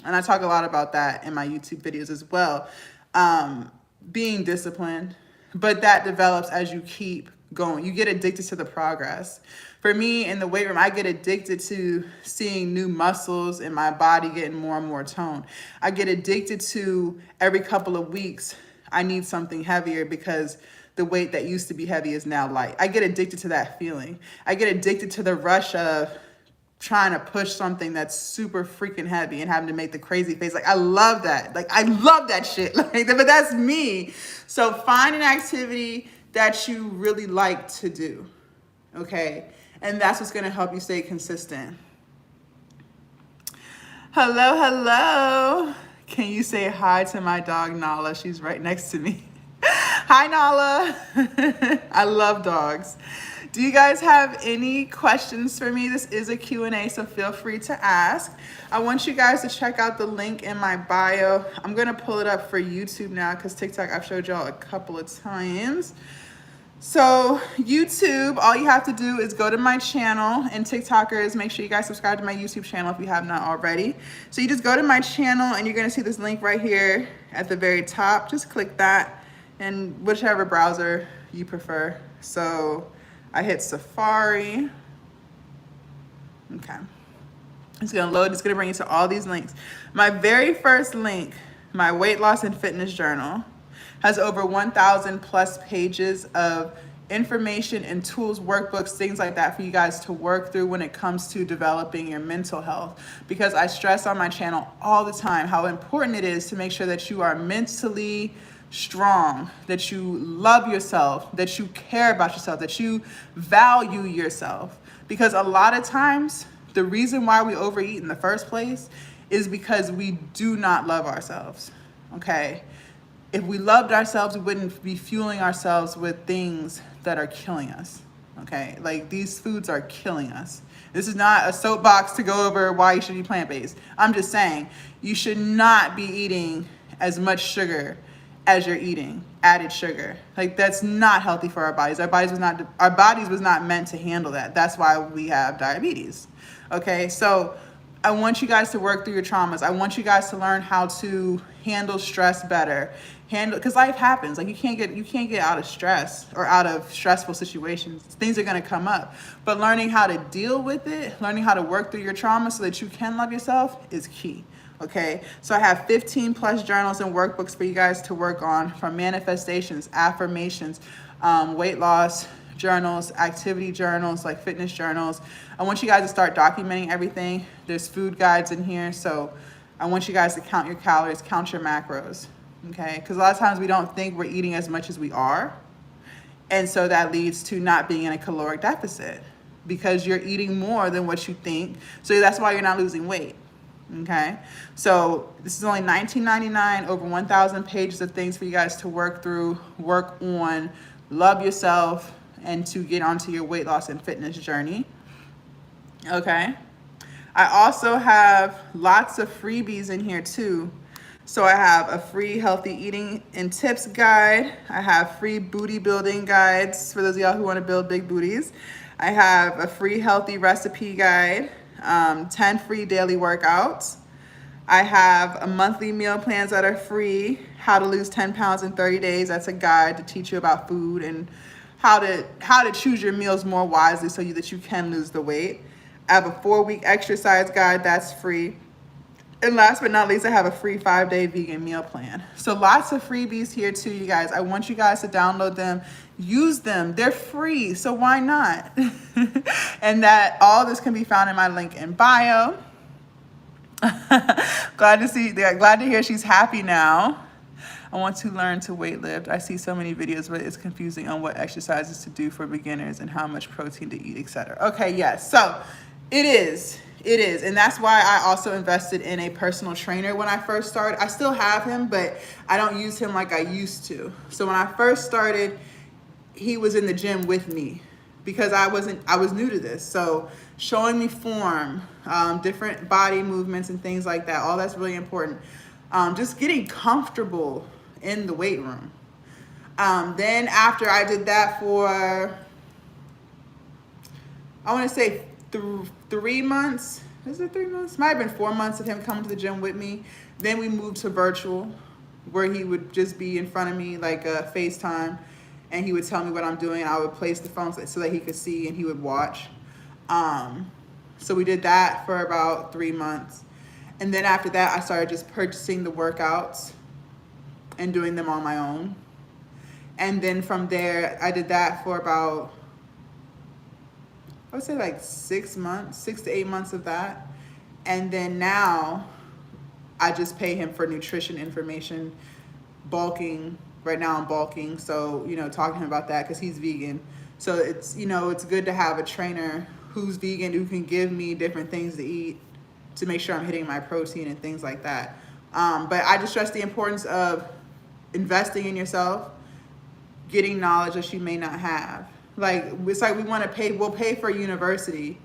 And I talk a lot about that in my YouTube videos as well. Being disciplined, but that develops as you keep going. You get addicted to the progress. For me in the weight room, I get addicted to seeing new muscles in my body getting more and more toned. I get addicted to every couple of weeks, I need something heavier because the weight that used to be heavy is now light. I get addicted to that feeling. I get addicted to the rush of trying to push something that's super freaking heavy and having to make the crazy face. Like, I love that. Like, I love that shit. Like, but that's me. So find an activity that you really like to do, okay? And that's what's gonna help you stay consistent. Hello, hello. Can you say hi to my dog, Nala? She's right next to me. Hi, Nala. I love dogs. Do you guys have any questions for me? This is a Q&A, so feel free to ask. I want you guys to check out the link in my bio. I'm gonna pull it up for YouTube now because TikTok I've showed y'all a couple of times. So YouTube, all you have to do is go to my channel, and TikTokers, make sure you guys subscribe to my YouTube channel if you have not already. So you just go to my channel and you're gonna see this link right here at the very top. Just click that in whichever browser you prefer. So I hit Safari. Okay. It's gonna load, it's gonna bring you to all these links. My very first link, my weight loss and fitness journal, has over 1,000 plus pages of information and tools, workbooks, things like that for you guys to work through when it comes to developing your mental health. Because I stress on my channel all the time how important it is to make sure that you are mentally strong, that you love yourself, that you care about yourself, that you value yourself. Because a lot of times, the reason why we overeat in the first place is because we do not love ourselves, okay? If we loved ourselves, we wouldn't be fueling ourselves with things that are killing us, okay? Like, these foods are killing us. This is not a soapbox to go over why you should be plant-based. I'm just saying, you should not be eating as much sugar as you're eating, added sugar. Like, that's not healthy for our bodies. Our bodies was not meant to handle that. That's why we have diabetes, okay? So I want you guys to work through your traumas. I want you guys to learn how to handle stress better. Because life happens. Like, you can't get out of stress or out of stressful situations. Things are gonna come up. But learning how to deal with it, learning how to work through your trauma so that you can love yourself is key. Okay, so I have 15 plus journals and workbooks for you guys to work on, from manifestations, affirmations, weight loss journals, activity journals, like fitness journals. I want you guys to start documenting everything. There's food guides in here, so I want you guys to count your calories, count your macros, okay? Because a lot of times we don't think we're eating as much as we are, and so that leads to not being in a caloric deficit because you're eating more than what you think, so that's why you're not losing weight. Okay, so this is only $19.99, over 1,000 pages of things for you guys to work through, work on, love yourself, and to get onto your weight loss and fitness journey. Okay, I also have lots of freebies in here too. So I have a free healthy eating and tips guide. I have free booty building guides for those of y'all who want to build big booties. I have a free healthy recipe guide. 10 free daily workouts. I have a monthly meal plans that are free. How to lose 10 pounds in 30 days. That's a guide to teach you about food and how to choose your meals more wisely so that you can lose the weight. I have a 4-week exercise guide that's free. And last but not least, I have a free 5-day vegan meal plan. So lots of freebies here too, you guys. I want you guys to download them, use them. They're free, so why not? And that all this can be found in my link in bio. Glad to hear she's happy now. I want to learn to weightlift. I see so many videos, but it's confusing on what exercises to do for beginners and how much protein to eat, etc. Okay, yes. So it is. It is. And that's why I also invested in a personal trainer when I first started. I still have him, but I don't use him like I used to. So when I first started, he was in the gym with me because I was new to this. So showing me form, different body movements and things like that, all that's really important. Just getting comfortable in the weight room. Then after I did that for, I want to say 3 months. Is it 3 months? Might have been 4 months of him coming to the gym with me. Then we moved to virtual, where he would just be in front of me like a FaceTime, and he would tell me what I'm doing. I would place the phone so that he could see and he would watch. So we did that for about 3 months. And then after that, I started just purchasing the workouts and doing them on my own. And then from there, I did that for about, I would say like 6 months, 6 to 8 months of that. And then now I just pay him for nutrition information, bulking. Right now I'm bulking. So, talking to him about that because he's vegan. So it's, it's good to have a trainer who's vegan, who can give me different things to eat to make sure I'm hitting my protein and things like that. But I just stress the importance of investing in yourself, getting knowledge that you may not have. Like, it's like we'll pay for university,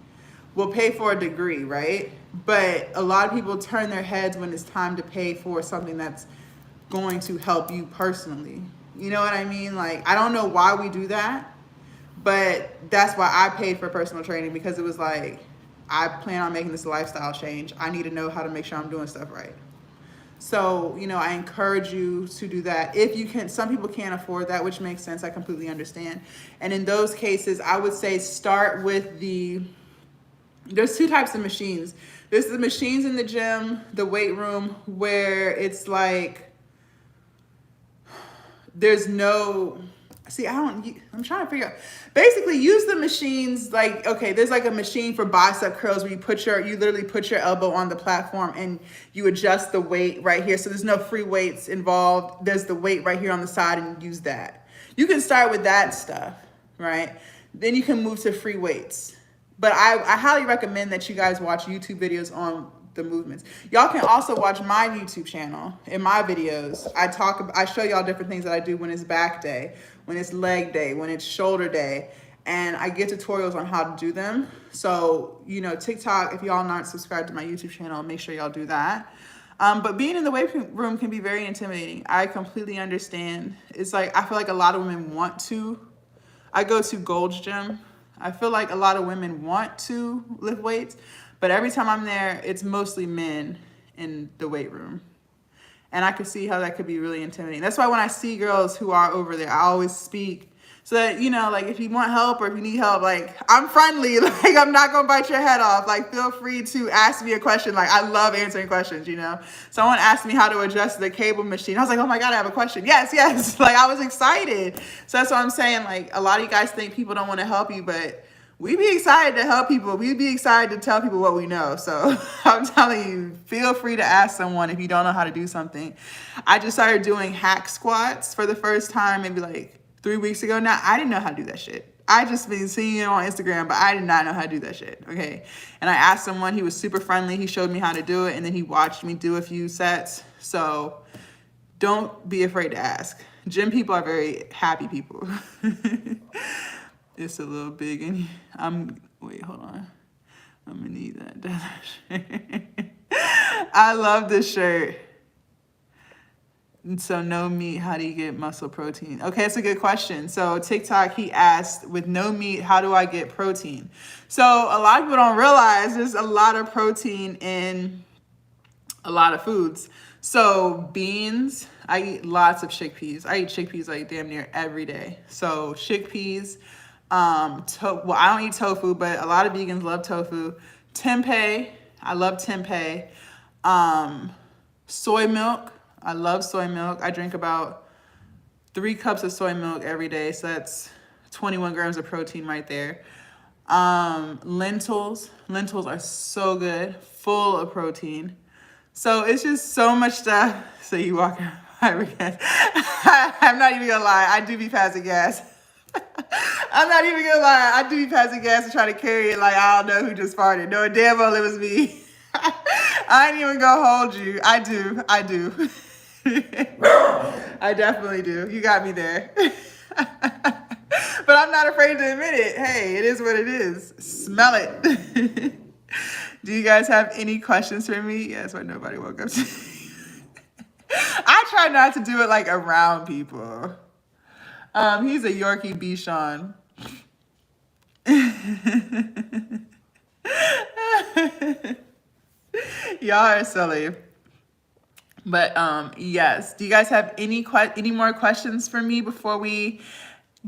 we'll pay for a degree, right? But a lot of people turn their heads when it's time to pay for something that's going to help you personally. You know what I mean? Like, I don't know why we do that, but that's why I paid for personal training, because it was like, I plan on making this a lifestyle change. I need to know how to make sure I'm doing stuff right. So, I encourage you to do that if you can. Some people can't afford that, which makes sense. I completely understand. And in those cases, I would say start with there's 2 types of machines. There's the machines in the gym, the weight room, where it's like, there's no, I'm trying to figure out. Basically, use the machines like, okay, there's like a machine for bicep curls where you literally put your elbow on the platform and you adjust the weight right here. So there's no free weights involved. There's the weight right here on the side, and use that. You can start with that stuff, right? Then you can move to free weights. But I highly recommend that you guys watch YouTube videos on the movements. Y'all can also watch my YouTube channel. In my videos, I show y'all different things that I do when it's back day, when it's leg day, when it's shoulder day, and I give tutorials on how to do them. So, TikTok, if y'all not subscribed to my YouTube channel, make sure y'all do that. But being in the weight room can be very intimidating. I completely understand. It's like, I feel like a lot of women want to. I go to Gold's Gym. I feel like a lot of women want to lift weights, but every time I'm there, it's mostly men in the weight room. And I could see how that could be really intimidating. That's why when I see girls who are over there, I always speak so that, like, if you want help or if you need help, like, I'm friendly. Like, I'm not going to bite your head off. Like, feel free to ask me a question. Like, I love answering questions, Someone asked me how to adjust the cable machine. I was like, oh my God, I have a question. Yes. Like, I was excited. So that's what I'm saying. Like, a lot of you guys think people don't want to help you, but we be excited to help people. We be excited to tell people what we know. So I'm telling you, feel free to ask someone if you don't know how to do something. I just started doing hack squats for the first time, maybe like 3 weeks ago now. I didn't know how to do that shit. I just been seeing it on Instagram, but I did not know how to do that shit, okay? And I asked someone, he was super friendly. He showed me how to do it, and then he watched me do a few sets. So don't be afraid to ask. Gym people are very happy people. It's a little big in here. Wait, hold on. I'm gonna need that. I love this shirt. So no meat, how do you get muscle protein? Okay, that's a good question. So TikTok, he asked, with no meat, how do I get protein? So a lot of people don't realize there's a lot of protein in a lot of foods. So beans, I eat lots of chickpeas. I eat chickpeas like damn near every day. So chickpeas, I don't eat tofu, but a lot of vegans love tofu. Tempeh, I love tempeh. Soy milk, I love soy milk. I drink about 3 cups of soy milk every day, so that's 21 grams of protein right there. Lentils are so good, full of protein. So it's just so much stuff. So you walk around hypertensive. I'm not even gonna lie, I do be passing gas. I'm not even gonna lie, I do be passing gas and try to carry it like I don't know who just farted. No, damn well it was me. I ain't even gonna hold you. I do. I definitely do. You got me there. But I'm not afraid to admit it. Hey, it is what it is. Smell it. Do you guys have any questions for me? Yes, why nobody woke up to me. I try not to do it like around people. He's a Yorkie Bichon. Y'all are silly. But yes, do you guys have any more questions for me before we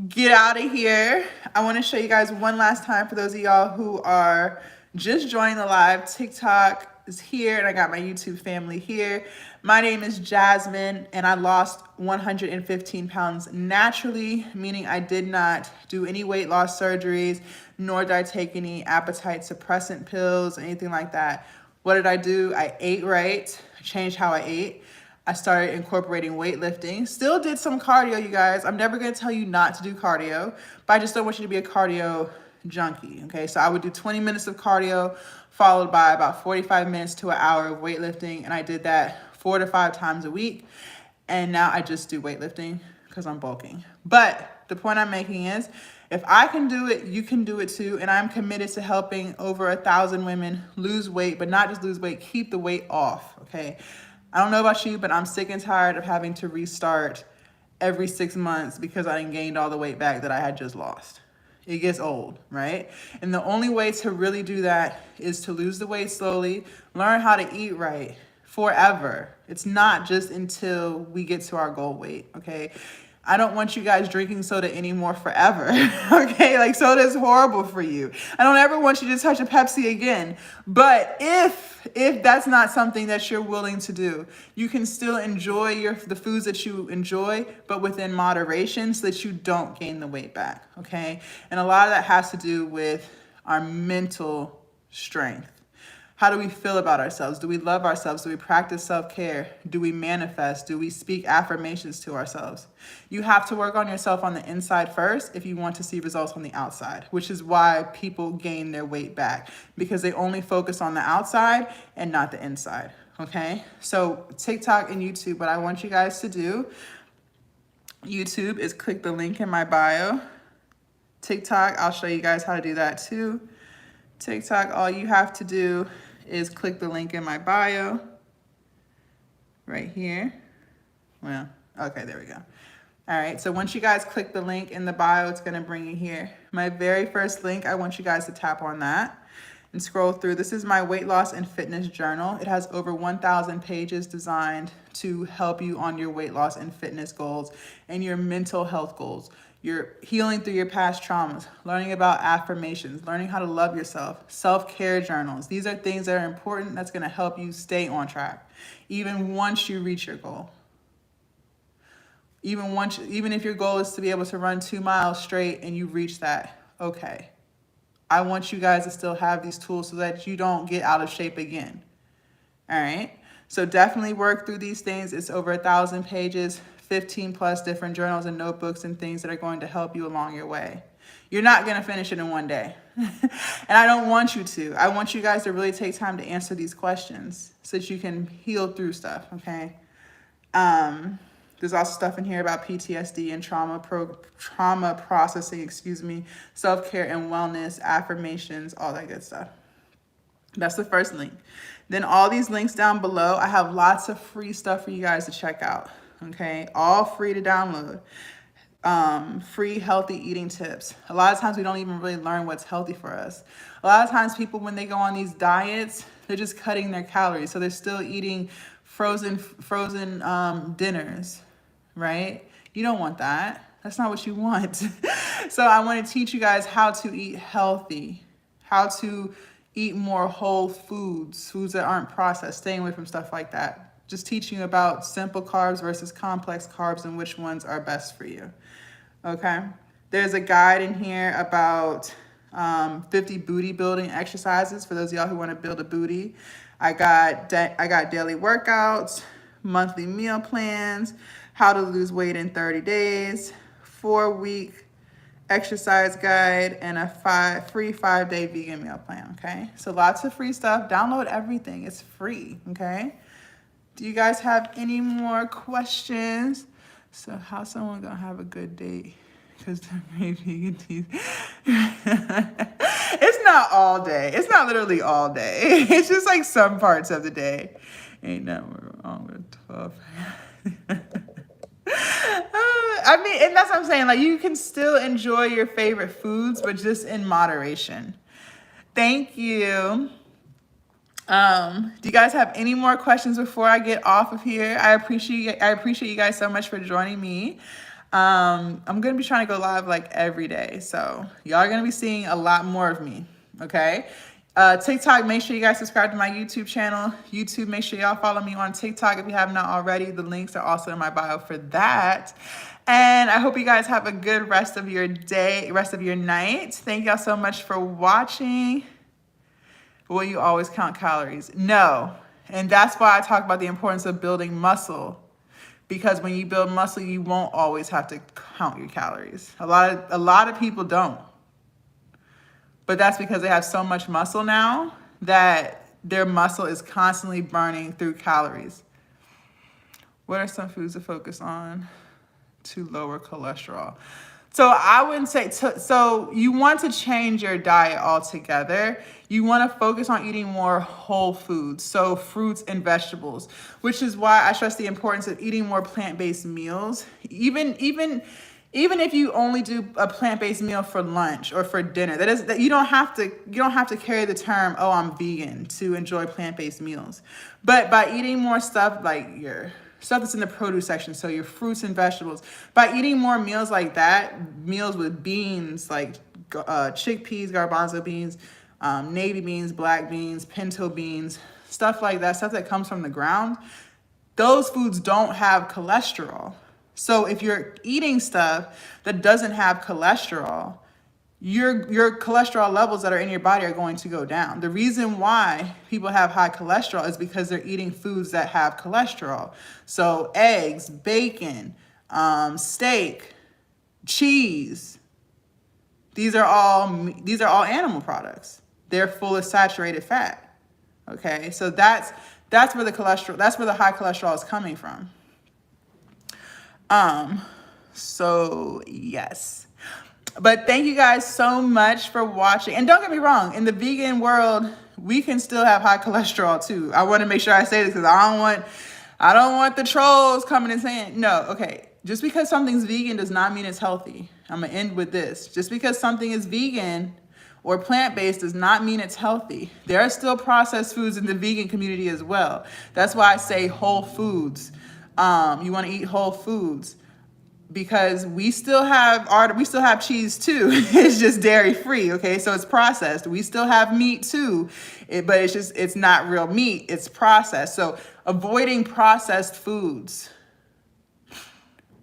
get out of here? I want to show you guys one last time for those of y'all who are just joining the live. TikTok is here and I got my YouTube family here. My name is Jasmine and I lost 115 pounds naturally, meaning I did not do any weight loss surgeries, nor did I take any appetite suppressant pills, anything like that. What did I do? I ate right. I changed how I ate. I started incorporating weightlifting. Still did some cardio, you guys. I'm never going to tell you not to do cardio, but I just don't want you to be a cardio junkie, okay? So I would do 20 minutes of cardio followed by about 45 minutes to an hour of weightlifting, and I did that 4 to 5 times a week. And now I just do weightlifting because I'm bulking. But the point I'm making is, if I can do it, you can do it too. And I'm committed to helping over 1,000 women lose weight, but not just lose weight, keep the weight off, okay? I don't know about you, but I'm sick and tired of having to restart every 6 months because I gained all the weight back that I had just lost. It gets old, right? And the only way to really do that is to lose the weight slowly, learn how to eat right forever. It's not just until we get to our goal weight, okay? I don't want you guys drinking soda anymore forever, okay? Like, soda is horrible for you. I don't ever want you to touch a Pepsi again. But if that's not something that you're willing to do, you can still enjoy the foods that you enjoy, but within moderation so that you don't gain the weight back, okay? And a lot of that has to do with our mental strength. How do we feel about ourselves? Do we love ourselves? Do we practice self-care? Do we manifest? Do we speak affirmations to ourselves? You have to work on yourself on the inside first if you want to see results on the outside, which is why people gain their weight back, because they only focus on the outside and not the inside, okay? So TikTok and YouTube, what I want you guys to do, YouTube is click the link in my bio. TikTok, I'll show you guys how to do that too. TikTok, all you have to do is click the link in my bio right here. Well, okay, there we go. All right, so once you guys click the link in the bio, it's gonna bring you here. My very first link, I want you guys to tap on that and scroll through. This is my weight loss and fitness journal. It has over 1,000 pages designed to help you on your weight loss and fitness goals and your mental health goals. You're healing through your past traumas, learning about affirmations, learning how to love yourself, self-care journals. These are things that are important that's going to help you stay on track, even once you reach your goal. Even if your goal is to be able to run 2 miles straight and you reach that, okay. I want you guys to still have these tools so that you don't get out of shape again. All right. So definitely work through these things. It's over 1,000 pages, 15 plus different journals and notebooks and things that are going to help you along your way. You're not going to finish it in one day. And I don't want you to. I want you guys to really take time to answer these questions so that you can heal through stuff, okay? There's also stuff in here about PTSD and trauma processing, self-care and wellness, affirmations, all that good stuff. That's the first link. Then all these links down below, I have lots of free stuff for you guys to check out, okay? All free to download. Free healthy eating tips. A lot of times we don't even really learn what's healthy for us. A lot of times people, when they go on these diets, they're just cutting their calories. So they're still eating frozen dinners, right? You don't want that. That's not what you want. So I want to teach you guys how to eat healthy, how to eat more whole foods that aren't processed, staying away from stuff like that. Just teaching you about simple carbs versus complex carbs and which ones are best for you. Okay. There's a guide in here about 50 booty building exercises for those of y'all who want to build a booty. I got daily workouts, monthly meal plans, how to lose weight in 30 days, 4-week exercise guide, and a free 5-day vegan meal plan, okay? So lots of free stuff. Download everything. It's free, okay? Do you guys have any more questions? So how someone gonna have a good date? Because they're vegan teeth. It's not all day. It's not literally all day. It's just like some parts of the day. Ain't nothing wrong with 12. I mean, and that's what I'm saying. Like, you can still enjoy your favorite foods, but just in moderation. Thank you. Do you guys have any more questions before I get off of here? I appreciate you guys so much for joining me. I'm gonna be trying to go live like every day, so y'all are gonna be seeing a lot more of me. Okay. TikTok, make sure you guys subscribe to my YouTube channel. YouTube, make sure y'all follow me on TikTok if you have not already. The links are also in my bio for that. And I hope you guys have a good rest of your day, rest of your night. Thank y'all so much for watching. Will you always count calories? No. And that's why I talk about the importance of building muscle. Because when you build muscle, you won't always have to count your calories. A lot of people don't. But that's because they have so much muscle now that their muscle is constantly burning through calories. What are some foods to focus on to lower cholesterol? So I wouldn't say, so you want to change your diet altogether. You want to focus on eating more whole foods, so fruits and vegetables, which is why I stress the importance of eating more plant-based meals. Even if you only do a plant-based meal for lunch or for dinner, that you don't have to carry the term, oh, I'm vegan, to enjoy plant-based meals. But by eating more stuff like your stuff that's in the produce section, so your fruits and vegetables, by eating more meals like that, meals with beans like chickpeas, garbanzo beans, navy beans, black beans, pinto beans, stuff like that, stuff that comes from the ground, those foods don't have cholesterol. So if you're eating stuff that doesn't have cholesterol, your cholesterol levels that are in your body are going to go down. The reason why people have high cholesterol is because they're eating foods that have cholesterol. So eggs, bacon, steak, cheese. These are all animal products. They're full of saturated fat. Okay, so that's where the high cholesterol is coming from. So yes. But thank you guys so much for watching. And don't get me wrong, in the vegan world, we can still have high cholesterol too. I want to make sure I say this because I don't want the trolls coming and saying, no, okay. Just because something's vegan does not mean it's healthy. I'm going to end with this. Just because something is vegan or plant-based does not mean it's healthy. There are still processed foods in the vegan community as well. That's why I say whole foods. You want to eat whole foods. Because we still have cheese too. It's just dairy free, okay? So it's processed. We still have meat too, but it's not real meat, it's processed. So avoiding processed foods.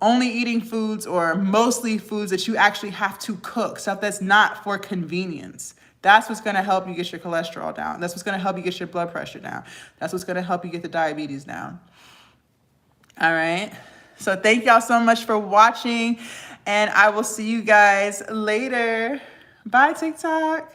Only eating foods or mostly foods that you actually have to cook, stuff that's not for convenience. That's what's gonna help you get your cholesterol down. That's what's gonna help you get your blood pressure down. That's what's gonna help you get the diabetes down. All right. So thank y'all so much for watching, and I will see you guys later. Bye, TikTok.